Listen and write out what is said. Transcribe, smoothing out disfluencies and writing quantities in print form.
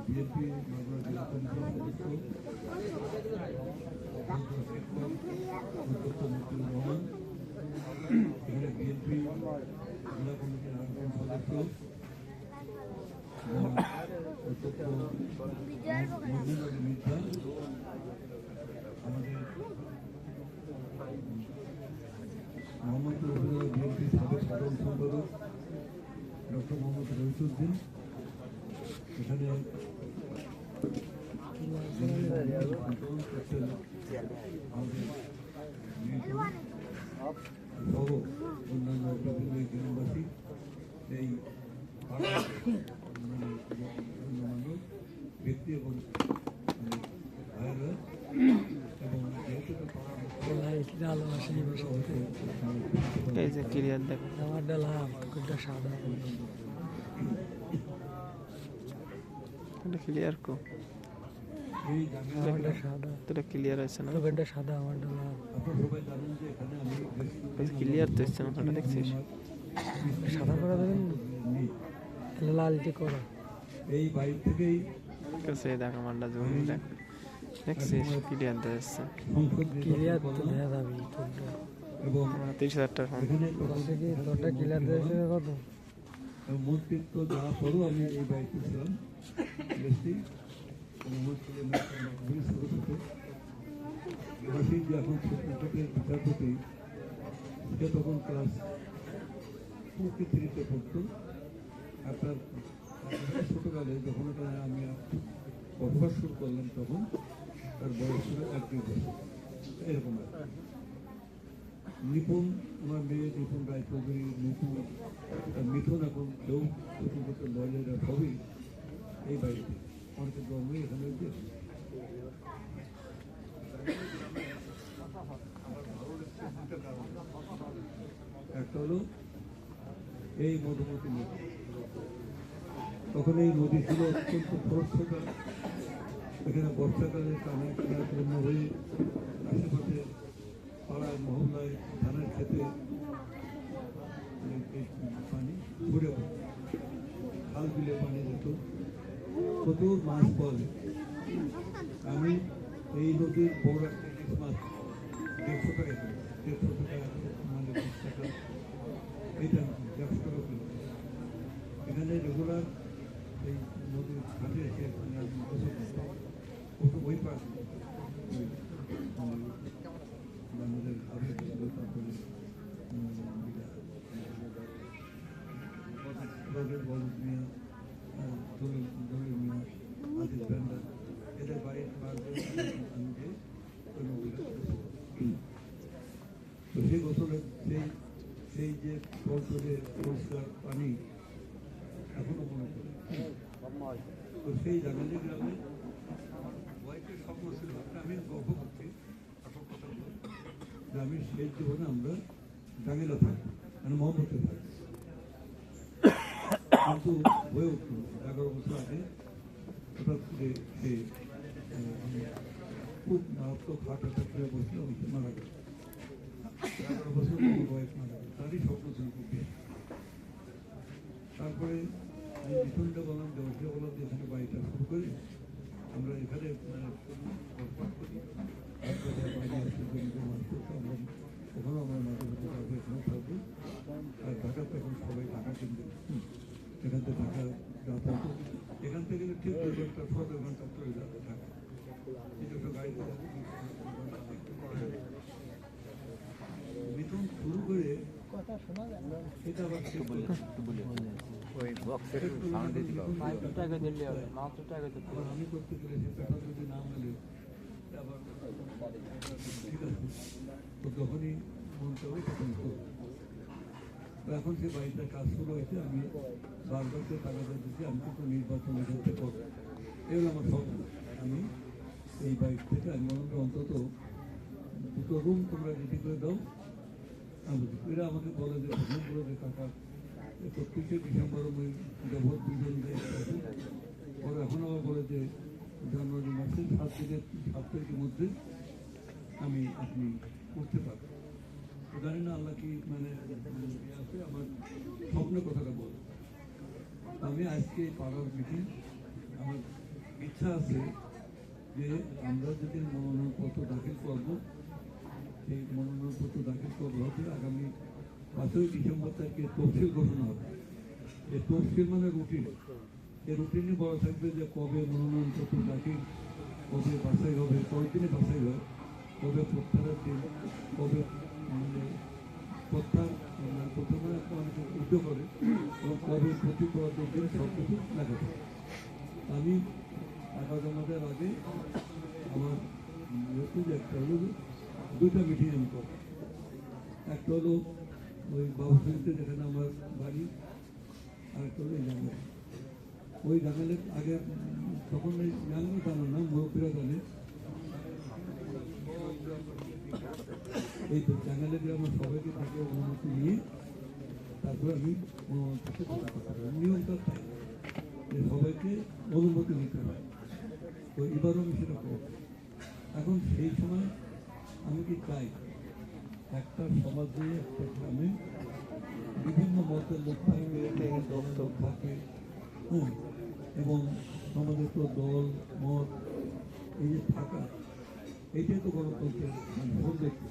BNP Magura জেলা কমিটির সদস্য মুক্তিউর রহমান, এখানে বিএনপি জেলা কমিটির আরেকজন সদস্য মির্জা, আমাদের মোহাম্মদপুর উপজেলা বিএনপির সাবেক সাধারণ সম্পাদক ডক্টর মোহাম্মদ রহিসুদ্দিন, এখানে সহ অন্যান্য বিভিন্ন গ্রামবাসী এই অন্যান্য ব্যক্তি এবং ভাইয়েরা এবং এই যে ক্লিয়ার দেখো আমার ডালাম কোনটা সাদা এটা ক্লিয়ার কো এই আমারটা সাদা এটা ক্লিয়ার আছে না কোনটা সাদা আমার ডালাম আপনারা সবাই জানেন যে এখানে আমি ক্লিয়ার তো হচ্ছে না ওটা দেখছিস সাদা করে দেবেন লালটি করো এই বাইক থেকেই কাছে দেখো আমারটা জমি দেখ দেখছিস ক্লিয়ার দিচ্ছে ক্লিয়ার তো দেখা যাবে তোরটা এবং 30,000 টাকা ফোন এখানে তোরটা ক্লিয়ার দিয়েছে কত মন্ত্রিত্ব দেওয়ার পরও আমি এই বাইকে ছিলাম বেশি খুবই ছোটো ছোটো রশিদ যে এখন সুপ্রিম কোর্টের বিচারপতি, সে তখন ক্লাস 2 কি 3-তে পড়তো। আপনার ছোটোকালে যখন ওখানে আমি বসবাস শুরু করলাম তখন তার বয়স ছিল 1-2 বছর এরকম। নিপুণ, আমার মেয়ে নিপুণ রায়চৌধুরী, নিপুণ মিঠুন, এখন কেউ সুপ্রিম কোর্টের লয়াররা সবই এই বাড়িতে অনেকের জন্মই এখানে হয়েছে। একটা হলো এই মধুমতি নদী, তখন এই নদী ছিল অত্যন্ত খরস্রোতা। এখানে বর্ষাকালে টানা টানার জন্য হয়ে আশেপাশে পাড়ায় মহল্লায় ধানের খেতে পানি ঘুরে পড়ে, খাল বিলে পানি যেত, প্রচুর মাছ পাওয়া যেত। আমি এই নদীর বড় একটা ইলিশ মাছ 150 টাকা কিলো, 150 টাকা মানে 20 টাকা, এইটা 150 টাকা কিলো। এখানে রেগুলার এই নদীর ঘাটে এসে এখানে আমি গোসল করতাম। ওই পাশে আমাদের আবেগ ছিল, তারপরে বলদ মিয়া, দলিল মিয়া, আজিজ ব্যান্ডার, এদের বাড়ির আমি যে ওই নদীটা তো সেই গোসলের সেই যে ফলসরে পরিষ্কার পানি এখনো মনে পড়ে। তো সেই জাগালি গ্রামে ওয়াইফের স্বপ্ন ছিল, আমি গর্ব করছি আসল কথা বলে যে আমি সেই জীবনে আমরা জাঙ্গিলা থাকি, মানে মহব্বতে থাকি, কিন্তু হয়ে উঠল 11 বছর আগে হঠাৎ করে সে খুব মারাত্মক হার্ট অ্যাটাক হয়ে বসলে আমাকে মারা গেল। 11 বছর ওয়াইফ মারা গেল, তারই স্বপ্ন ছিল খুব বেশি। তারপরে আমি মিঠুনটা বললাম, দেবকে বললাম যে এখানে বাড়িটা শুরু করি, আমরা এখানে মানে বসবাস করি, বাড়ি আসতে আমরা ওখানেও আমরা মাঝে মাঝে থাকবো, এখানেও থাকবো। আর ঢাকাতে এখন সবাই ঢাকা কিনবে, এখান থেকে ঢাকা যাতায়াত, এখান থেকে ঠিক 2 ঘন্টা 6 ঘন্টা চলে যাবে ঢাকা, নিজস্ব গাড়িতে যাবে। মিথুন শুরু করে এটা আবার আমি করতে গেলে সেটা যদি না মেলে আবার ঠিক আছে, তো যখনই মন চাবে তখন করবো। তো এখন সে বাড়িটার কাজ শুরু হয়েছে, আমি বারবার করে টাকাটা দিচ্ছি, আমি কিন্তু নির্বাচন করতে করবো, এগুলো আমার স্বপ্ন। আমি এই বাইক থেকে আমি বললাম অন্তত 2টো রুম তোমরা রেডি করে দাও। এরা আমাকে বলে যে বলে যে টাকা 31শে ডিসেম্বর ওই ভোট বিজন দেয়, ওরা এখন আবার বলে যে জানুয়ারি মাসে 7 তারিখের মধ্যে আমি আপনি করতে পারবেন। জানি না আল্লাহ কি মানে আছে, আমার স্বপ্নের কথাটা বল। আমি আজকে পাড়ার মিটিং, আমার ইচ্ছা আছে যে আমরা যদি মনোনয়নপত্র দাখিল করব, সেই মনোনয়নপত্র দাখিল করবো হতে আগামী 5ই ডিসেম্বর তারিখে তফসিল ঘোষণা হবে। এই তফসিল মানে রুটিন, এই রুটিনে বলা থাকবে যে কবে মনোনয়নপত্র দাখিল, কবে বাছাই হবে, কয়েকদিনে বাছাই হয়, কবে প্রত্যাহারের দিন, কবে প্রত্যাহার প্রথমে অনেকে উদ্যোগ করে এবং কবে প্রতিপদের দিন সব কিছু লেখা থাকে। আমি টাকা জমা দেওয়ার আগে আমার যে একটা হলো দুইটা মিটিং আমি করব। একটা হলো ওই বাবুসিতে যেখানে আমার বাড়ি, আর একটা হলো এই জাঙ্গালে। ওই জাঙ্গালের আগে তখন এই জাঙ্গাল জানো না, মুরব্বীরা জানে। এই তো জাঙ্গালে আমার সবাইকে থেকে অনুমতি নিয়ে তারপরে আমি নিয়মটা তাই যে সবাইকে অনুমতি নিতে হয়। তো এবারও আমি সেটা করব। এখন সেই সময় আমি কি চাই একটা সমাজে, একটা গ্রামে বিভিন্ন মতের লোক থাকে, থাকে, হ্যাঁ, এবং আমাদের তো দল মত এই যে থাকা, এইটাই তো গণতন্ত্রের সৌন্দর্য।